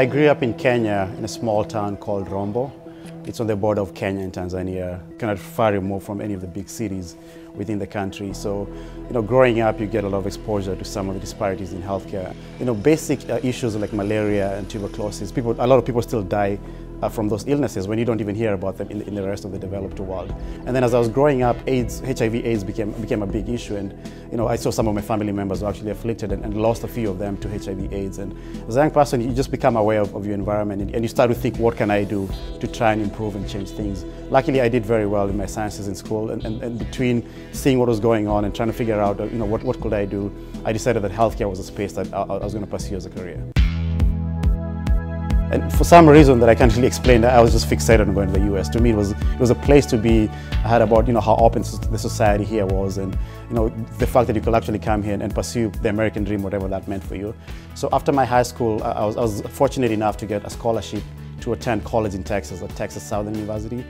I grew up in Kenya in a small town called Rombo. It's on the border of Kenya and Tanzania, kind of far removed from any of the big cities within the country. So, growing up, you get a lot of exposure to some of the disparities in healthcare. Basic issues like malaria and tuberculosis, a lot of people still die from those illnesses when you don't even hear about them in the rest of the developed world. And then as I was growing up, HIV/AIDS became a big issue, and I saw some of my family members were actually afflicted and lost a few of them to HIV/AIDS. And as a young person, you just become aware of your environment, and you start to think, what can I do to try and improve and change things? Luckily, I did very well in my sciences in school, and between seeing what was going on and trying to figure out what could I do, I decided that healthcare was a space that I was going to pursue as a career. And for some reason that I can't really explain, I was just fixated on going to the US. To me, it was a place to be. I heard about how open the society here was, and the fact that you could actually come here and pursue the American dream, whatever that meant for you. So after my high school, I was fortunate enough to get a scholarship to attend college in Texas, at Texas Southern University.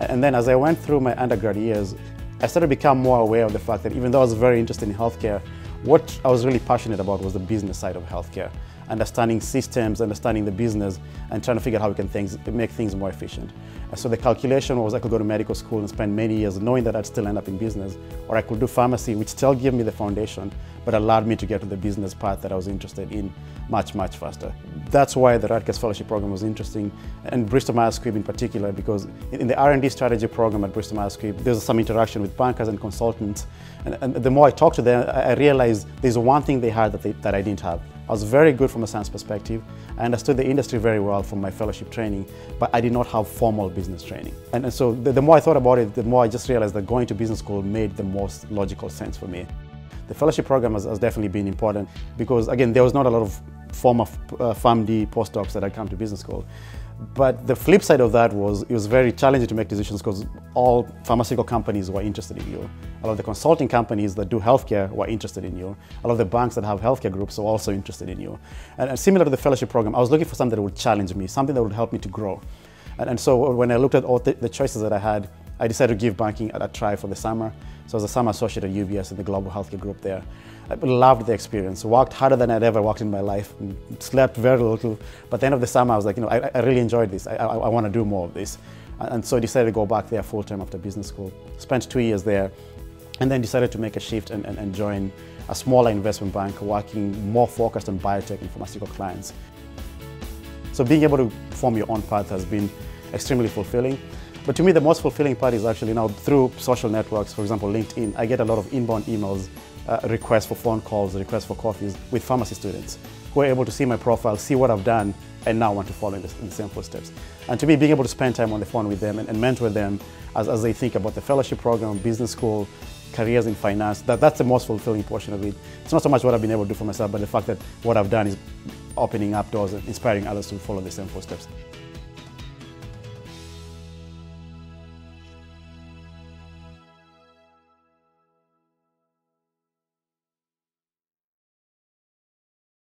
And then as I went through my undergrad years, I started to become more aware of the fact that even though I was very interested in healthcare, what I was really passionate about was the business side of healthcare. Understanding systems, understanding the business, and trying to figure out how we can make things more efficient. And so the calculation was I could go to medical school and spend many years knowing that I'd still end up in business, or I could do pharmacy, which still gave me the foundation, but allowed me to get to the business path that I was interested in much, much faster. That's why the Rutgers Fellowship Program was interesting, and Bristol-Myers Squibb in particular, because in the R&D strategy program at Bristol-Myers Squibb, there's some interaction with bankers and consultants, and the more I talked to them, I realized there's one thing they had that I didn't have. I was very good from a science perspective. I understood the industry very well from my fellowship training, but I did not have formal business training. And so the more I thought about it, the more I just realized that going to business school made the most logical sense for me. The fellowship program has definitely been important because, again, there was not a lot of former PharmD postdocs that had come to business school. But the flip side of that was it was very challenging to make decisions because all pharmaceutical companies were interested in you. A lot of the consulting companies that do healthcare were interested in you. A lot of the banks that have healthcare groups were also interested in you. And similar to the fellowship program, I was looking for something that would challenge me, something that would help me to grow. And so when I looked at all the choices that I had, I decided to give banking a try for the summer. So I was a summer associate at UBS in the global healthcare group there. I loved the experience, worked harder than I'd ever worked in my life, slept very little. But at the end of the summer, I was like, I really enjoyed this. I want to do more of this. And so I decided to go back there full-time after business school. Spent 2 years there, and then decided to make a shift and join a smaller investment bank working more focused on biotech and pharmaceutical clients. So being able to form your own path has been extremely fulfilling. But to me, the most fulfilling part is actually now through social networks, for example, LinkedIn, I get a lot of inbound emails, requests for phone calls, requests for coffees with pharmacy students who are able to see my profile, see what I've done, and now want to follow in the same footsteps. And to me, being able to spend time on the phone with them and mentor them as they think about the fellowship program, business school, careers in finance, that's the most fulfilling portion of it. It's not so much what I've been able to do for myself, but the fact that what I've done is opening up doors and inspiring others to follow the same footsteps.